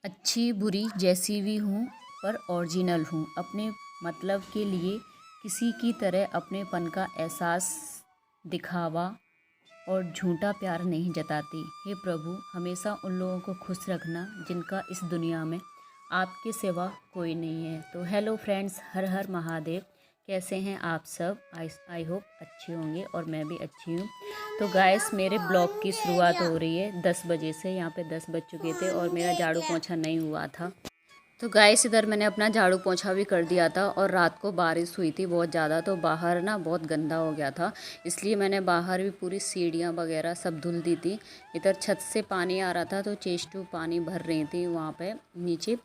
अच्छी बुरी जैसी भी हूँ पर ओरिजिनल हूँ। अपने मतलब के लिए किसी की तरह अपनेपन का एहसास दिखावा और झूठा प्यार नहीं जताती। हे प्रभु, हमेशा उन लोगों को खुश रखना जिनका इस दुनिया में आपके सिवा कोई नहीं है। तो हेलो फ्रेंड्स, हर हर महादेव। कैसे हैं आप सब? आई होप अच्छे होंगे और मैं भी अच्छी हूँ। तो गाइस, मेरे ब्लॉग की शुरुआत हो रही है 10 बजे से। यहाँ पे 10 बज चुके थे और मेरा झाड़ू पोंछा नहीं हुआ था। तो गाइस, इधर मैंने अपना झाड़ू पोंछा भी कर दिया था और रात को बारिश हुई थी बहुत ज़्यादा, तो बाहर ना बहुत गंदा हो गया था। इसलिए मैंने बाहर भी पूरी सीढ़ियाँ वगैरह सब धुल दी थी। इधर छत से पानी आ रहा था तो चेष्टू पानी भर रही थी वहाँ पे नीचे।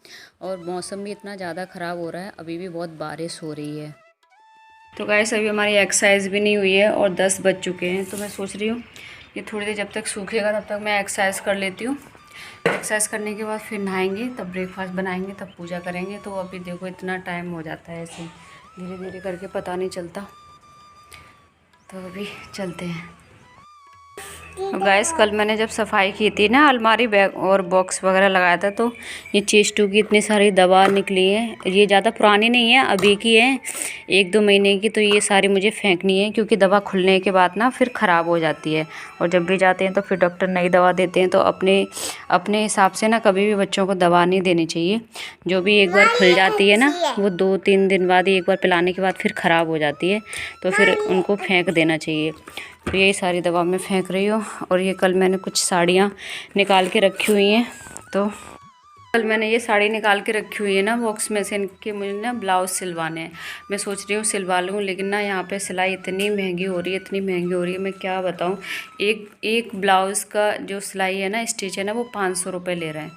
और मौसम भी इतना ज़्यादा ख़राब हो रहा है, अभी भी बहुत बारिश हो रही है। तो गाइस, अभी हमारी एक्सरसाइज भी नहीं हुई है और 10 बज चुके हैं। तो मैं सोच रही हूँ कि थोड़ी देर जब तक सूखेगा तब तक मैं एक्सरसाइज कर लेती हूँ। एक्सरसाइज करने के बाद फिर नहाएंगे, तब ब्रेकफास्ट बनाएंगे, तब पूजा करेंगे। तो अभी देखो इतना टाइम हो जाता है, ऐसे धीरे धीरे करके पता नहीं चलता। तो अभी चलते हैं। तो गाइस, कल मैंने जब सफाई की थी ना, अलमारी बैग और बॉक्स वगैरह लगाया था, तो ये चेस्टू की इतनी सारी दवा निकली है। ये ज़्यादा पुरानी नहीं है, अभी की है, 1-2 महीने की। तो ये सारी मुझे फेंकनी है क्योंकि दवा खुलने के बाद ना फिर ख़राब हो जाती है। और जब भी जाते हैं तो फिर डॉक्टर नई दवा देते हैं। तो अपने हिसाब से ना कभी भी बच्चों को दवा नहीं देनी चाहिए। जो भी एक बार खुल जाती है ना, वो 2-3 दिन बाद ही एक बार पिलाने के बाद फिर ख़राब हो जाती है, तो फिर उनको फेंक देना चाहिए। तो यही सारी दवा मैं फेंक रही हूँ। और ये कल मैंने कुछ साड़ियाँ निकाल के रखी हुई हैं। तो कल मैंने ये साड़ी निकाल के रखी हुई है ना बॉक्स में से, इनके मुझे ना ब्लाउज़ सिलवाने हैं। मैं सोच रही हूँ सिलवा लूँ, लेकिन ना यहाँ पे सिलाई इतनी महंगी हो रही है, इतनी महंगी हो रही है, मैं क्या बताऊँ। एक ब्लाउज़ का जो सिलाई है ना, स्टिच है ना, वो 500 रुपये ले रहे हैं।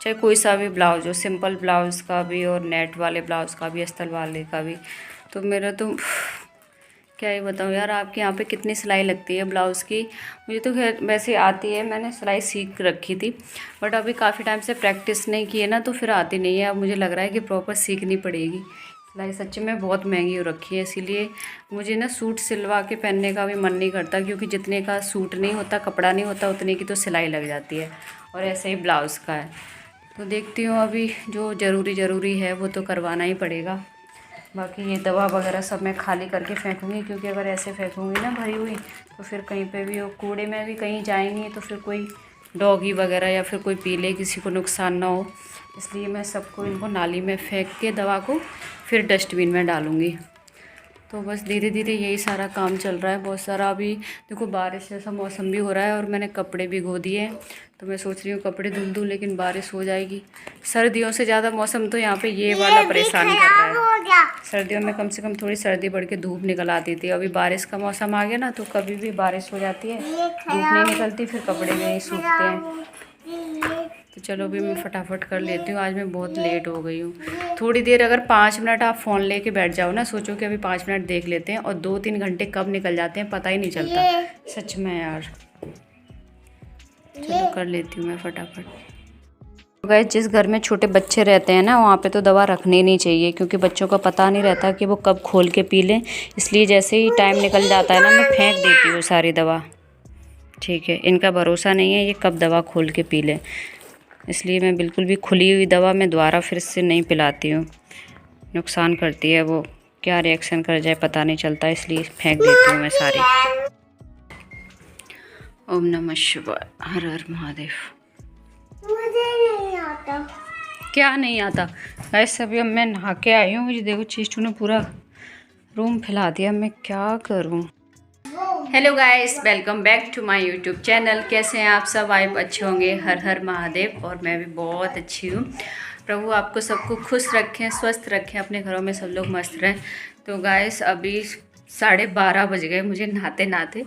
चाहे कोई सा भी ब्लाउज़ हो, सिंपल ब्लाउज़ का भी और नेट वाले ब्लाउज़ का भी, अस्तर वाले का भी। तो मेरा तो क्या ही बताऊँ यार, आपके यहाँ पे कितनी सिलाई लगती है ब्लाउज़ की। मुझे तो खैर वैसे आती है, मैंने सिलाई सीख रखी थी, बट अभी काफ़ी टाइम से प्रैक्टिस नहीं की है ना, तो फिर आती नहीं है। अब मुझे लग रहा है कि प्रॉपर सीखनी पड़ेगी। सिलाई सच में बहुत महंगी हो रखी है, इसीलिए मुझे ना सूट सिलवा के पहनने का भी मन नहीं करता, क्योंकि जितने का सूट नहीं होता, कपड़ा नहीं होता, उतने की तो सिलाई लग जाती है। और ऐसे ही ब्लाउज़ का है। तो देखती हूँ, अभी जो ज़रूरी है वो तो करवाना ही पड़ेगा। बाकी ये दवा वगैरह सब मैं खाली करके फेंकूँगी, क्योंकि अगर ऐसे फेंकूँगी ना भरी हुई, तो फिर कहीं पे भी वो कूड़े में भी कहीं जाएंगी तो फिर कोई डॉगी वगैरह या फिर कोई पी ले, किसी को नुकसान ना हो। इसलिए मैं सबको इनको नाली में फेंक के दवा को फिर डस्टबिन में डालूँगी। तो बस धीरे धीरे यही सारा काम चल रहा है। बहुत सारा अभी देखो बारिश जैसा मौसम भी हो रहा है और मैंने कपड़े भिगो दिए हैं। तो मैं सोच रही हूँ कपड़े धुल दूँ, लेकिन बारिश हो जाएगी। सर्दियों से ज़्यादा मौसम तो यहाँ पे ये वाला परेशान कर रहा है। सर्दियों में कम से कम थोड़ी सर्दी बढ़ के धूप निकल आती थी। अभी बारिश का मौसम आ गया ना, तो कभी भी बारिश हो जाती है, धूप नहीं निकलती, फिर कपड़े भी नहीं सूखते हैं। तो चलो अभी मैं फटाफट कर लेती हूँ। आज मैं बहुत लेट हो गई हूँ। थोड़ी देर अगर 5 मिनट आप फ़ोन लेके बैठ जाओ ना, सोचो कि अभी 5 मिनट देख लेते हैं, और 2-3 घंटे कब निकल जाते हैं पता ही नहीं चलता, सच में यार। चलो कर लेती हूँ मैं फटाफट। गाइस, जिस घर में छोटे बच्चे रहते हैं ना, वहाँ पे तो दवा रखनी नहीं चाहिए, क्योंकि बच्चों का पता नहीं रहता कि वो कब खोल के पी लें। इसलिए जैसे ही टाइम निकल जाता है ना, मैं फेंक देती हूँ सारी दवा। ठीक है, इनका भरोसा नहीं है ये कब दवा खोल के पी लें, इसलिए मैं बिल्कुल भी खुली हुई दवा मैं दोबारा फिर से नहीं पिलाती हूँ। नुकसान करती है वो, क्या रिएक्शन कर जाए पता नहीं चलता, इसलिए फेंक देती हूँ मैं सारी। ओम नमः शिवाय, हर हर महादेव। मुझे नहीं आता। क्या नहीं आता? ऐसे अभी अब मैं नहा के आई हूँ। मुझे देखो चीस्टू ने पूरा रूम फैला दिया, मैं क्या करूँ। Hello guys, welcome back to my YouTube channel. कैसे हैं आप सब? आप अच्छे होंगे, हर हर महादेव। और मैं भी बहुत अच्छी हूँ। प्रभु आपको सबको खुश रखें, स्वस्थ रखें, अपने घरों में सब लोग मस्त रहें। तो गाइस, अभी 12:30 बज गए मुझे नहाते नहाते,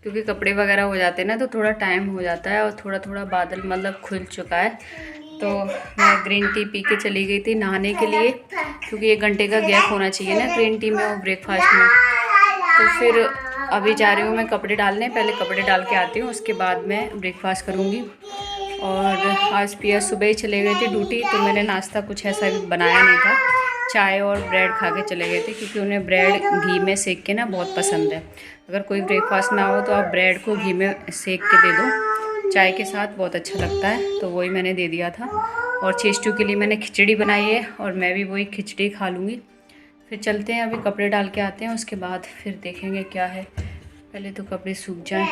क्योंकि कपड़े वगैरह हो जाते हैं ना, तो थोड़ा टाइम हो जाता है। और थोड़ा थोड़ा बादल मतलब खुल चुका है। तो मैं ग्रीन टी पी के चली गई थी नहाने के लिए, क्योंकि 1 घंटे का गैप होना चाहिए ना ग्रीन टी में और ब्रेकफास्ट में। तो फिर अभी जा रही हूँ मैं कपड़े डालने। पहले कपड़े डाल के आती हूँ, उसके बाद मैं ब्रेकफास्ट करूँगी। और आज पिया सुबह ही चले गए थे ड्यूटी, तो मैंने नाश्ता कुछ ऐसा भी बनाया नहीं था। चाय और ब्रेड खा के चले गए थे, क्योंकि उन्हें ब्रेड घी में सेक के ना बहुत पसंद है। अगर कोई ब्रेकफास्ट ना हो तो आप ब्रेड को घी में सेक के दे दो, चाय के साथ बहुत अच्छा लगता है, तो वही मैंने दे दिया था। और चेस्टू के लिए मैंने खिचड़ी बनाई है और मैं भी वही खिचड़ी खा लूँगी। फिर चलते हैं, अभी कपड़े डाल के आते हैं, उसके बाद फिर देखेंगे क्या है। पहले तो कपड़े सूख जाएं।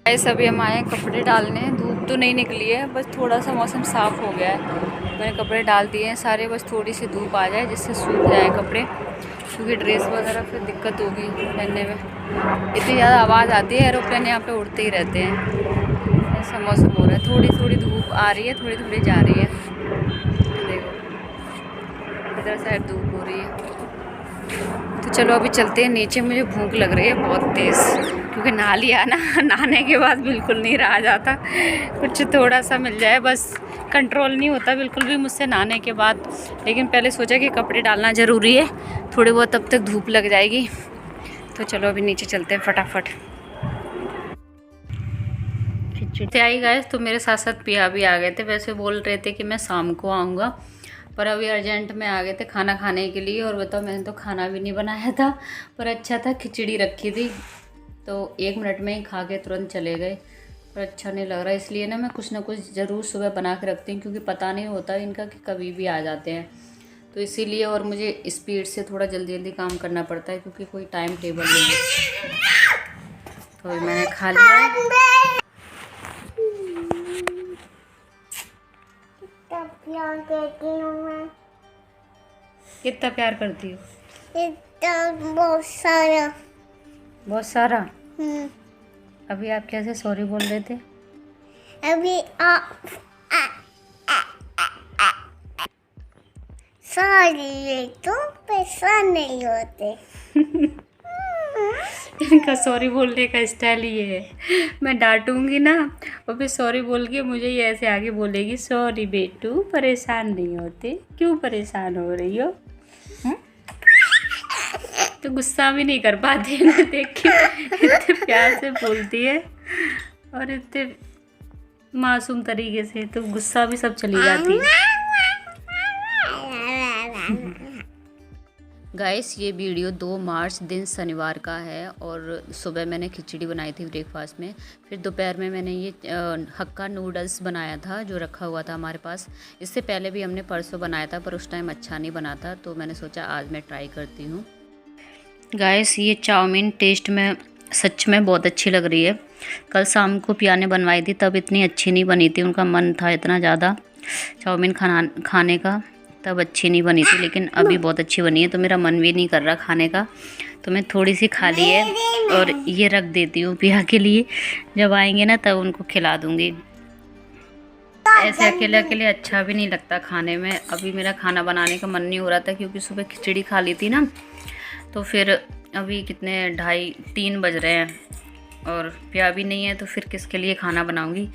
गाइस अभी हम आए हैं कपड़े डालने। धूप तो नहीं निकली है, बस थोड़ा सा मौसम साफ़ हो गया है। मैंने कपड़े डाल दिए हैं सारे, बस थोड़ी सी धूप आ जाए जिससे सूख जाए कपड़े, क्योंकि ड्रेस वगैरह फिर दिक्कत होगी पहनने में। इतनी ज़्यादा आवाज़ आती है, एरोप्लेन यहाँ पे उड़ते ही रहते हैं। ऐसा मौसम हो रहा है, थोड़ी थोड़ी धूप आ रही है, थोड़ी थोड़ी जा रही है। देखो इधर साइड धूप हो रही है। तो चलो अभी चलते हैं नीचे, मुझे भूख लग रही है बहुत तेज़, क्योंकि नहा लिया ना। नहाने के बाद बिल्कुल नहीं रहा जाता, कुछ थोड़ा सा मिल जाए बस, कंट्रोल नहीं होता बिल्कुल भी मुझसे नहाने के बाद। लेकिन पहले सोचा कि कपड़े डालना ज़रूरी है, थोड़ी बहुत तब तक धूप लग जाएगी। तो चलो अभी नीचे चलते हैं फटाफट। खिचड़ी आई गए तो मेरे साथ साथ पिया भी आ गए थे। वैसे बोल रहे थे कि मैं शाम को आऊँगा, पर अभी अर्जेंट में आ गए थे खाना खाने के लिए। और बताओ मैंने तो खाना भी नहीं बनाया था, पर अच्छा था, खिचड़ी रखी थी तो 1 मिनट में ही खा के तुरंत चले गए। पर अच्छा नहीं लग रहा, इसलिए ना मैं कुछ ना कुछ ज़रूर सुबह बना के रखती हूँ, क्योंकि पता नहीं होता इनका कि कभी भी आ जाते हैं, तो इसीलिए। और मुझे स्पीड से थोड़ा जल्दी जल्दी काम करना पड़ता है, क्योंकि कोई टाइम टेबल नहीं है। तो मैंने खा लिया। प्यार करती हूँ मैं। कितना प्यार करती हो? इतना बहुत सारा। बहुत सारा? अभी आप कैसे सॉरी बोल रहे थे? अभी आप सॉरी तो पैसा नहीं होते। इनका सॉरी बोलने का स्टाइल ये है, मैं डांटूंगी ना और फिर सॉरी बोल के मुझे ये ऐसे आगे बोलेगी, सॉरी बेटू परेशान नहीं होते, क्यों परेशान हो रही हो? तो गुस्सा भी नहीं कर पाती है ना, देख के इतने प्यार से बोलती है और इतने मासूम तरीके से, तो गुस्सा भी सब चली जाती है। गाइस ये वीडियो 2 मार्च दिन शनिवार का है, और सुबह मैंने खिचड़ी बनाई थी ब्रेकफास्ट में। फिर दोपहर में मैंने ये हक्का नूडल्स बनाया था जो रखा हुआ था हमारे पास। इससे पहले भी हमने परसों बनाया था, पर उस टाइम अच्छा नहीं बना था, तो मैंने सोचा आज मैं ट्राई करती हूँ। गाइस ये चाउमीन टेस्ट में सच में बहुत अच्छी लग रही है। कल शाम को पिया ने बनवाई थी, तब इतनी अच्छी नहीं बनी थी, उनका मन था इतना ज़्यादा चाउमीन खाने का, तब अच्छी नहीं बनी थी, लेकिन अभी बहुत अच्छी बनी है, तो मेरा मन भी नहीं कर रहा खाने का, तो मैं थोड़ी सी खा ली है और ये रख देती हूँ पिया के लिए। जब आएंगे ना तब उनको खिला दूँगी। ऐसे अकेले अकेले अच्छा भी नहीं लगता खाने में। अभी मेरा खाना बनाने का मन नहीं हो रहा था, क्योंकि सुबह खिचड़ी खा ली थी ना, तो फिर अभी कितने 2:30-3 बज रहे हैं और पिया भी नहीं है, तो फिर किसके लिए खाना बनाऊंगी।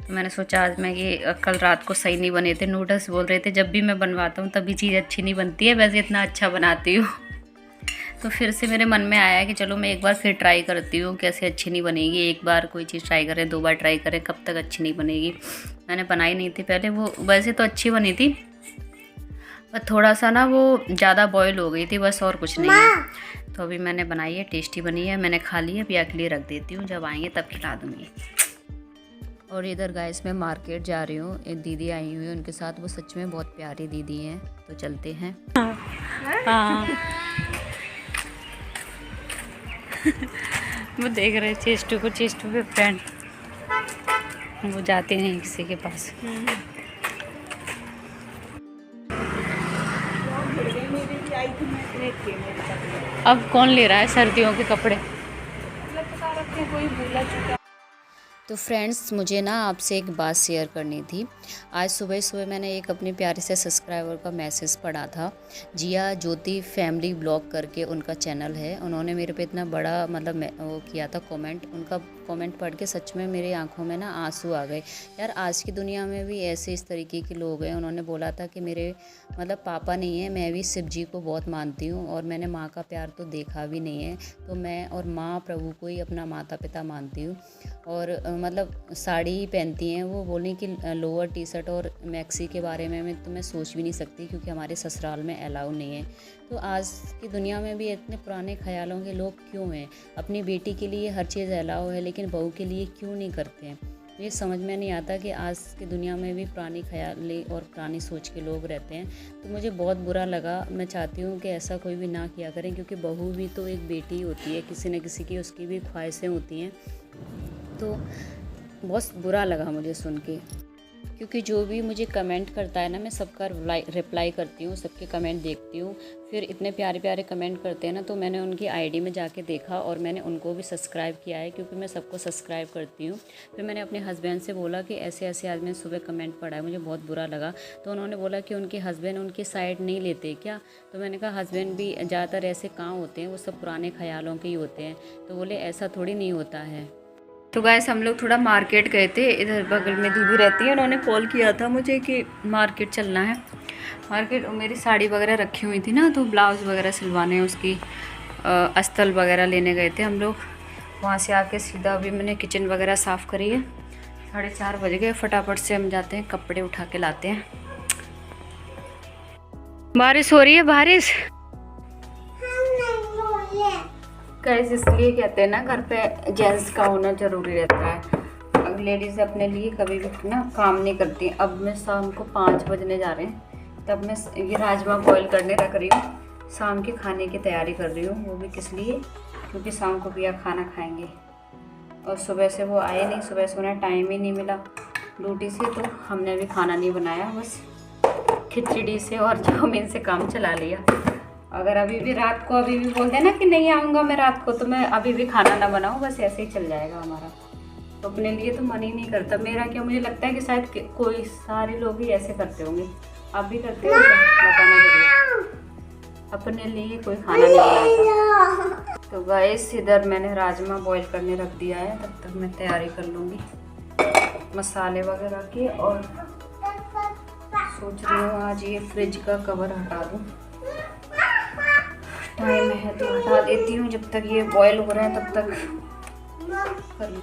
तो मैंने सोचा आज मैं ये, कल रात को सही नहीं बने थे नूडल्स, बोल रहे थे जब भी मैं बनवाता हूँ तभी चीज़ अच्छी नहीं बनती है, वैसे इतना अच्छा बनाती हूँ। तो फिर से मेरे मन में आया कि चलो मैं एक बार फिर ट्राई करती हूँ, कैसे अच्छी नहीं बनेगी। एक बार कोई चीज़ ट्राई करें, 2 बार ट्राई करें, कब तक अच्छी नहीं बनेगी। मैंने बनाई नहीं थी पहले, वो वैसे तो अच्छी बनी थी, पर थोड़ा सा ना वो ज़्यादा बॉयल हो गई थी, बस और कुछ नहीं है। तो अभी मैंने बनाई है, टेस्टी बनी है, मैंने खा ली है, पिया के लिए रख देती हूँ, जब आएंगे तब खिला दूँगी। और इधर गाइस मैं मार्केट जा रही हूँ, एक दीदी आई हुई है उनके साथ, वो सच में बहुत प्यारी दीदी हैं, तो चलते हैं। हाँ वो देख रहे चेस्टू को, चेस्टू के फ्रेंड, वो जाते नहीं किसी के पास। अब कौन ले रहा है सर्दियों के कपड़े? तो फ्रेंड्स मुझे ना आपसे एक बात शेयर करनी थी। आज सुबह सुबह मैंने एक अपनी प्यारे से सब्सक्राइबर का मैसेज पढ़ा था, जिया ज्योति फैमिली ब्लॉग करके उनका चैनल है। उन्होंने मेरे पे इतना बड़ा मतलब वो किया था कमेंट, उनका कमेंट पढ़ के सच में मेरी आंखों में ना आंसू आ गए। यार आज की दुनिया में भी ऐसे इस तरीके के लोग हैं। उन्होंने बोला था कि मेरे मतलब पापा नहीं है, मैं भी शिव जी को बहुत मानती हूँ और मैंने माँ का प्यार तो देखा भी नहीं है, तो मैं और माँ प्रभु को ही अपना माता पिता मानती हूँ। और मतलब साड़ी ही पहनती हैं वो, बोलने कि लोअर टी शर्ट और मैक्सी के बारे में मैं सोच भी नहीं सकती, क्योंकि हमारे ससुराल में अलाउ नहीं है। तो आज की दुनिया में भी इतने पुराने ख्यालों के लोग क्यों हैं? अपनी बेटी के लिए हर चीज़ अलाउ है, लेकिन बहू के लिए क्यों नहीं करते हैं? मुझे समझ में नहीं आता कि आज की दुनिया में भी पुरानी ख्याली और पुरानी सोच के लोग रहते हैं। तो मुझे बहुत बुरा लगा। मैं चाहती हूँ कि ऐसा कोई भी ना किया करें, क्योंकि बहू भी तो एक बेटी होती है, किसी न किसी की उसकी भी ख्वाहिशें होती हैं। तो बहुत बुरा लगा मुझे सुन के, क्योंकि जो भी मुझे कमेंट करता है ना, मैं सबका रिप्लाई करती हूँ, सबके कमेंट देखती हूँ। फिर इतने प्यारे प्यारे कमेंट करते हैं ना, तो मैंने उनकी आईडी में जाके देखा और मैंने उनको भी सब्सक्राइब किया है, क्योंकि मैं सबको सब्सक्राइब करती हूँ। फिर मैंने अपने हस्बैंड से बोला कि ऐसे ऐसे आज मैंने सुबह कमेंट पढ़ा है, मुझे बहुत बुरा लगा। तो उन्होंने बोला कि उनके हस्बैंड उनकी साइड नहीं लेते क्या। तो मैंने कहा हस्बैंड भी ज़्यादातर ऐसे कहाँ होते हैं, वो सब पुराने ख्यालों के ही होते हैं। तो बोले ऐसा थोड़ी नहीं होता है। तो गाइस हम लोग थोड़ा मार्केट गए थे, इधर बगल में दीदी रहती है, उन्होंने कॉल किया था मुझे कि मार्केट चलना है। मार्केट मेरी साड़ी वगैरह रखी हुई थी ना, तो ब्लाउज़ वगैरह सिलवाने, उसकी अस्तर वगैरह लेने गए थे हम लोग। वहाँ से आके सीधा अभी मैंने किचन वगैरह साफ़ करी है। 4:30 बज गए। फटाफट से हम जाते हैं, कपड़े उठा के लाते हैं। बारिश हो रही है, बारिश गाइस इसलिए कहते हैं ना, घर पे जेंट्स का होना ज़रूरी रहता है। अब लेडीज़ अपने लिए कभी भी ना काम नहीं करती। अब मैं शाम को 5 बजने जा रहे हैं, तब मैं ये राजमा बॉईल करने रख रही हूँ। शाम के खाने की तैयारी कर रही हूँ। वो भी किस लिए, क्योंकि शाम को भैया खाना खाएंगे। और सुबह से वो आए नहीं, सुबह से उन्हें टाइम ही नहीं मिला ड्यूटी से, तो हमने भी खाना नहीं बनाया, बस खिचड़ी से और चाउमीन से काम चला लिया। अगर अभी भी रात को अभी भी बोल देना कि नहीं आऊँगा मैं रात को, तो मैं अभी भी खाना ना बनाऊँ, बस ऐसे ही चल जाएगा हमारा। तो अपने लिए तो मन ही नहीं करता मेरा। क्या मुझे लगता है कि शायद कोई सारे लोग ही ऐसे करते होंगे। आप भी करते हो बताना जरूर। अपने लिए कोई खाना नहीं बनाता। तो गाइस इधर मैंने राजमा बॉईल करने रख दिया है, तब तक मैं तैयारी कर लूँगी मसाले वगैरह की। और सोच रही हूँ आज ये फ्रिज का कवर हटा दूँ, टाइम है तो हटा देती हूँ। जब तक ये बॉयल हो रहा है तब तक कर लूँ।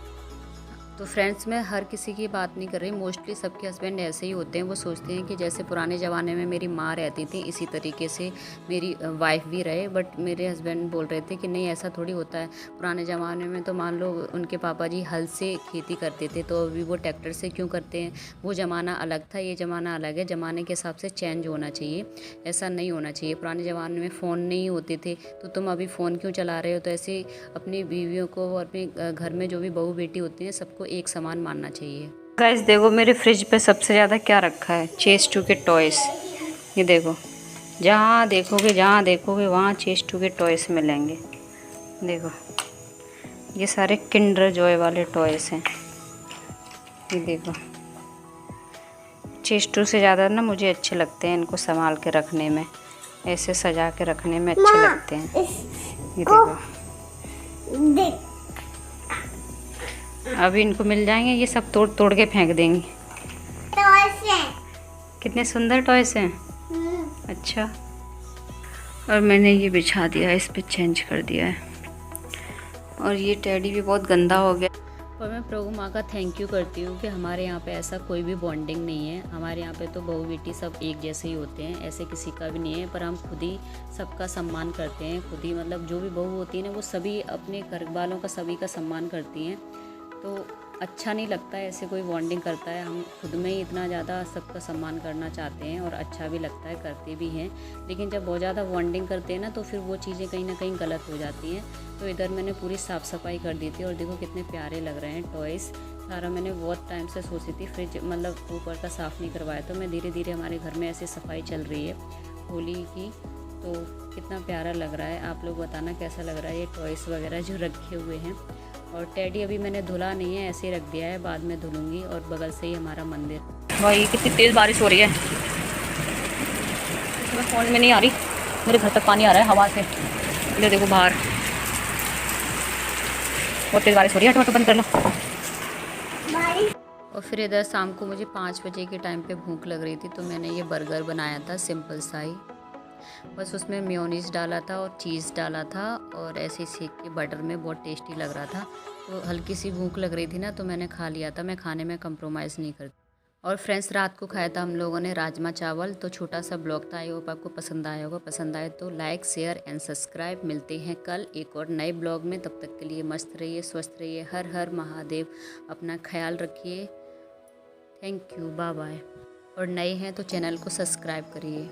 तो फ्रेंड्स मैं हर किसी की बात नहीं कर रही, मोस्टली सबके हस्बैंड ऐसे ही होते हैं। वो सोचते हैं कि जैसे पुराने ज़माने में मेरी माँ रहती थी, इसी तरीके से मेरी वाइफ भी रहे। बट मेरे हस्बैंड बोल रहे थे कि नहीं ऐसा थोड़ी होता है। पुराने ज़माने में तो मान लो उनके पापा जी हल से खेती करते थे, तो अभी वो ट्रैक्टर से क्यों करते हैं। वो ज़माना अलग था, ये ज़माना अलग है। ज़माने के हिसाब से चेंज होना चाहिए, ऐसा नहीं होना चाहिए। पुराने ज़माने में फ़ोन नहीं होते थे, तो तुम अभी फ़ोन क्यों चला रहे हो। तो ऐसे अपनी बीवियों को और अपने घर में जो भी बहू बेटी होती हैं सबको एक समान मानना चाहिए। गाइस देखो मेरे फ्रिज पे सबसे ज़्यादा क्या रखा है, चेस2 के टॉयस। ये देखो, जहाँ देखोगे वहाँ चेस2 के टॉयस मिलेंगे। देखो ये सारे किंडर जॉय वाले टॉयस हैं। ये देखो चेस2 से ज़्यादा ना मुझे अच्छे लगते हैं इनको संभाल के रखने में, ऐसे सजा के रखने में अच्छे लगते हैं। ये देखो अभी इनको मिल जाएंगे, ये सब तोड़ तोड़ के फेंक देंगे। टॉयस हैं, कितने सुंदर टॉयस हैं। अच्छा, और मैंने ये बिछा दिया है, इस पे चेंज कर दिया है। और ये टेडी भी बहुत गंदा हो गया। और मैं प्रभु माँ का थैंक यू करती हूँ कि हमारे यहाँ पे ऐसा कोई भी बॉन्डिंग नहीं है। हमारे यहाँ पे तो बहू बेटी सब एक जैसे ही होते हैं, ऐसे किसी का भी नहीं है। पर हम खुद ही सबका सम्मान करते हैं, खुद ही मतलब जो भी बहू होती है ना, वो सभी अपने घर वालों का सभी का सम्मान करती हैं। तो अच्छा नहीं लगता है ऐसे कोई बॉन्डिंग करता है। हम खुद में ही इतना ज़्यादा सबका सम्मान करना चाहते हैं और अच्छा भी लगता है, करते भी हैं। लेकिन जब बहुत ज़्यादा बॉन्डिंग करते हैं ना, तो फिर वो चीज़ें कहीं ना कहीं गलत हो जाती हैं। तो इधर मैंने पूरी साफ़ सफाई कर दी थी और देखो कितने प्यारे लग रहे हैं टॉयस। सारा मैंने बहुत टाइम से सोची थी, फ्रिज मतलब ऊपर का साफ़ नहीं करवाया। तो मैं धीरे धीरे हमारे घर में ऐसी सफाई चल रही है होली की। तो कितना प्यारा लग रहा है, आप लोग बताना कैसा लग रहा है ये टॉयस वगैरह जो रखे हुए हैं। और टेडी अभी मैंने धुला नहीं है, ऐसे ही रख दिया है, बाद में धुलूंगी। और बगल से ही हमारा मंदिर। भाई कितनी तेज़ बारिश हो रही है, इसमें फ़ोन में नहीं आ रही, मेरे घर तक पानी आ रहा है हवा से। ये देखो बाहर बहुत तेज़ बारिश हो रही है। टमाटर बंद कर लो। और फिर इधर शाम को मुझे 5 बजे के टाइम पे भूख लग रही थी, तो मैंने ये बर्गर बनाया था सिंपल सा ही। बस उसमें मेयोनीज़ डाला था और चीज़ डाला था और ऐसे सेक के बटर में, बहुत टेस्टी लग रहा था। तो हल्की सी भूख लग रही थी ना, तो मैंने खा लिया था। मैं खाने में कंप्रोमाइज़ नहीं करती। और फ्रेंड्स, रात को खाया था हम लोगों ने राजमा चावल। तो छोटा सा ब्लॉग था, आई होप आपको पसंद आया होगा। पसंद आए तो लाइक, शेयर एंड सब्सक्राइब। मिलते हैं कल एक और नए ब्लॉग में। तब तक के लिए मस्त रहिए, स्वस्थ रहिए। हर हर महादेव। अपना ख्याल रखिए। Thank you, bye bye. और नए हैं तो चैनल को सब्सक्राइब करिए।